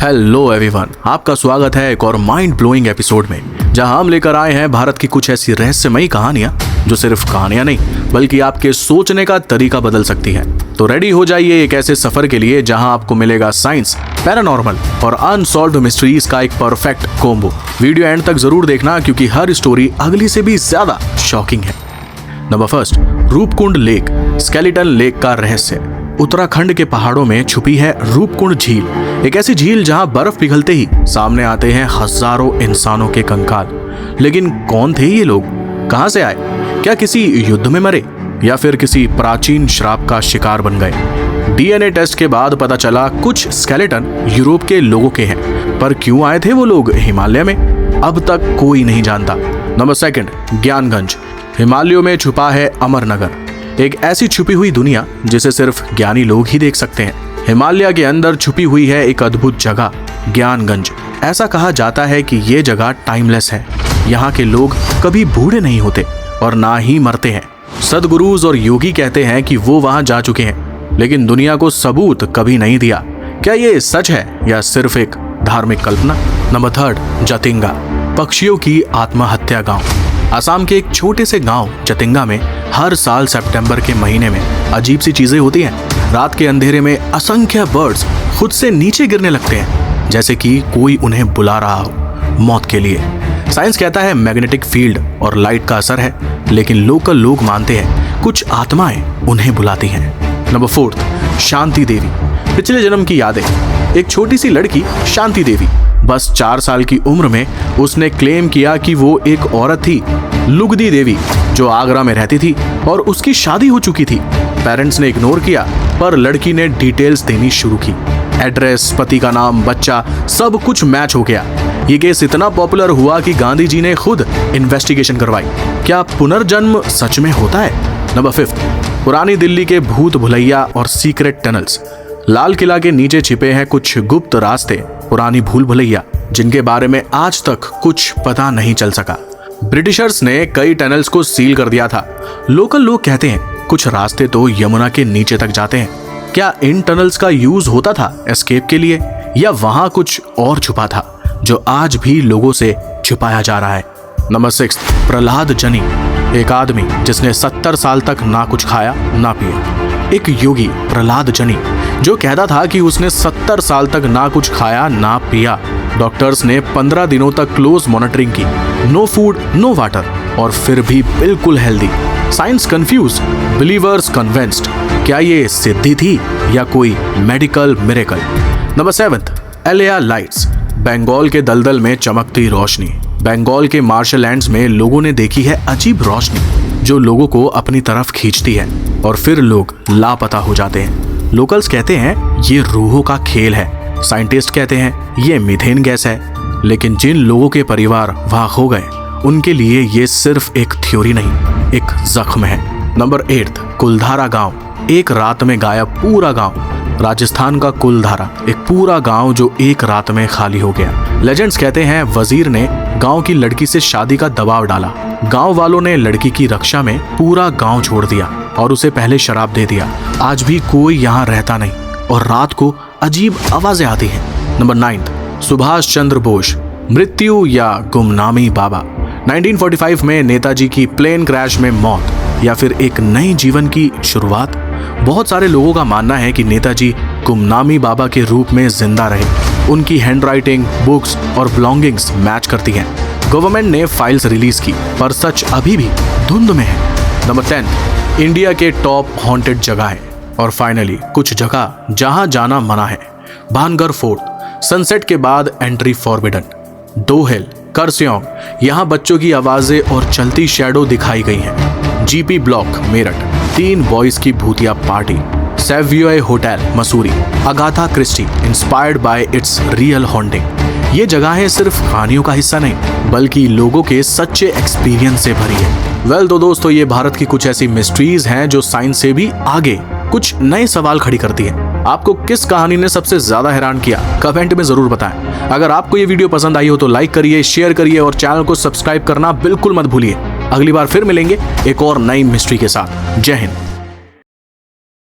Hello everyone, आपका स्वागत है एक और माइंड ब्लोइंग एपिसोड में, जहां हम लेकर आए हैं भारत की कुछ ऐसी रहस्यमयी कहानियां जो सिर्फ कहानियां नहीं बल्कि आपके सोचने का तरीका बदल सकती हैं। तो रेडी हो जाइए एक ऐसे सफर के लिए जहां आपको मिलेगा साइंस, पैरानॉर्मल और अनसॉल्व्ड मिस्ट्रीज का एक परफेक्ट कॉम्बो। वीडियो एंड तक जरूर देखना क्योंकि हर स्टोरी अगली से भी ज्यादा शॉकिंग है। Number first, Roopkund lake, skeleton lake का रहस्य। उत्तराखंड के पहाड़ों में छुपी है रूपकुंड झील, एक ऐसी झील जहां बर्फ पिघलते ही सामने आते हैं हजारों इंसानों के कंकाल। लेकिन कौन थे ये लोग, कहां से आए, क्या किसी युद्ध में मरे या फिर किसी प्राचीन श्राप का शिकार बन गए? डीएनए टेस्ट के बाद पता चला कुछ स्केलेटन यूरोप के लोगों के हैं, पर क्यों आए थे वो लोग हिमालय में, अब तक कोई नहीं जानता। नंबर सेकंड, ज्ञानगंज, हिमालयों में छुपा है अमरनगर, एक ऐसी छुपी हुई दुनिया जिसे सिर्फ ज्ञानी लोग ही देख सकते हैं। हिमालय के अंदर छुपी हुई है एक अद्भुत जगह, ज्ञानगंज। ऐसा कहा जाता है कि ये जगह टाइमलेस है, यहाँ के लोग कभी बूढ़े नहीं होते और ना ही मरते हैं। सदगुरुज और योगी कहते हैं कि वो वहां जा चुके हैं, लेकिन दुनिया को सबूत कभी नहीं दिया। क्या ये सच है या सिर्फ एक धार्मिक कल्पना? नंबर थर्ड, जतिंगा, पक्षियों की आत्महत्या गांव। असम के एक छोटे से गांव जतिंगा में हर साल सितंबर के महीने में अजीब सी चीजें होती हैं। रात के अंधेरे में असंख्य बर्ड्स खुद से नीचे गिरने लगते हैं, जैसे कि कोई उन्हें बुला रहा हो मौत के लिए। साइंस कहता है मैग्नेटिक फील्ड और लाइट का असर है, लेकिन लोकल लोग मानते हैं कुछ आत्माएं उन्हें बुलाती हैं। नंबर फोर्थ, शांति देवी, पिछले जन्म की यादें। एक छोटी सी लड़की शांति देवी, बस 4 साल की उम्र में उसने क्लेम किया कि वो एक औरत थी, लुगदी देवी, जो आगरा में रहती थी और उसकी शादी हो चुकी थी। पेरेंट्स ने इग्नोर किया, पर लड़की ने डिटेल्स देनी शुरू की। एड्रेस, पति का नाम, बच्चा, सब कुछ मैच हो गया। ये केस इतना पॉपुलर हुआ कि गांधी जी ने खुद इन्वेस्टिगेशन करवाई। क्या पुनर्जन्म सच में होता है? नंबर फिफ्थ, पुरानी दिल्ली के भूत भुलैया और सीक्रेट टनल्स। लाल किला के नीचे छिपे हैं कुछ गुप्त रास्ते, पुरानी भूल भुलैया, जिनके बारे में आज तक कुछ पता नहीं चल सका। ब्रिटिशर्स ने कई टनल्स को सील कर दिया था। लोकल लोग कहते हैं कुछ रास्ते तो यमुना के नीचे तक जाते हैं। क्या इन टनल्स का यूज होता था एस्केप के लिए, या वहां कुछ और छुपा था जो आज भी लोगों से छुपाया जा रहा है? नंबर 6, प्रहलाद जनी, एक आदमी जिसने 70 साल तक ना कुछ खाया ना पिया। एक योगी प्रहलाद जनी जो कहता था कि उसने 70 साल तक ना कुछ खाया ना पिया। डॉक्टर्स ने 15 दिनों तक क्लोज मॉनिटरिंग की, नो फूड नो वाटर, और फिर भी बिल्कुल healthy. Science confused, believers convinced. क्या ये सिद्धि थी या कोई medical miracle? Number 7, Aleya lights, Bengal के दलदल में चमकती रोशनी। बंगाल के मार्शल लैंड्स में लोगों ने देखी है अजीब रोशनी जो लोगों को अपनी तरफ खींचती है और फिर लोग लापता हो जाते हैं। लोकल्स कहते हैं ये रूहों का खेल है, साइंटिस्ट कहते हैं ये मीथेन गैस है, लेकिन जिन लोगों के परिवार वहां खो गए उनके लिए ये सिर्फ एक थ्योरी नहीं, एक जख्म है। नंबर 8, कुलधारा गांव, एक रात में गायब पूरा गांव। राजस्थान का कुलधारा, एक पूरा गांव जो एक रात में खाली हो गया। लेजेंड्स कहते हैं वजीर ने गांव की लड़की से शादी का दबाव डाला। गांव वालों ने लड़की की रक्षा में पूरा गांव छोड़ दिया और उसे पहले शराब दे दिया। आज भी कोई यहाँ रहता नहीं और रात को अजीब आवाजें आती हैं। नंबर 9, सुभाष चंद्र बोस, मृत्यु या गुमनामी बाबा। 1945 में नेताजी की प्लेन क्रैश में मौत या फिर एक नई जीवन की शुरुआत। बहुत सारे लोगों का मानना है कि नेताजी गुमनामी बाबा के रूप में जिंदा रहे। उनकी हैंडराइटिंग, बुक्स और बिलोंगिंग्स मैच करती हैं। गवर्नमेंट ने फाइल्स रिलीज की, पर सच अभी भी धुंध में है। नंबर 10, इंडिया के टॉप हॉन्टेड जगह है। और फाइनली कुछ जगह जहां जाना मना है। भानगढ़ फोर्ट, सनसेट के बाद एंट्री फॉरबिडन। डोहेल, करस्योंग, यहाँ बच्चों की आवाजें और चलती शैडो दिखाई गई हैं। जीपी ब्लॉक, मेरठ, 3 बॉयज की भूतिया party. Savoy hotel, Mussoorie, Agatha Christie, inspired by its real haunting. ये जगहें सिर्फ कहानियों का हिस्सा नहीं बल्कि लोगों के सच्चे एक्सपीरियंस से भरी है। वेल तो दोस्तों, ये भारत की कुछ ऐसी मिस्ट्रीज हैं जो साइंस से भी आगे कुछ नए सवाल खड़ी करती है। आपको किस कहानी ने सबसे ज्यादा हैरान किया, कमेंट में जरूर बताएं। अगर आपको ये वीडियो पसंद आई हो तो लाइक करिए, शेयर करिए और चैनल को सब्सक्राइब करना बिल्कुल मत भूलिए। अगली बार फिर मिलेंगे एक और नई मिस्ट्री के साथ। जय हिंद।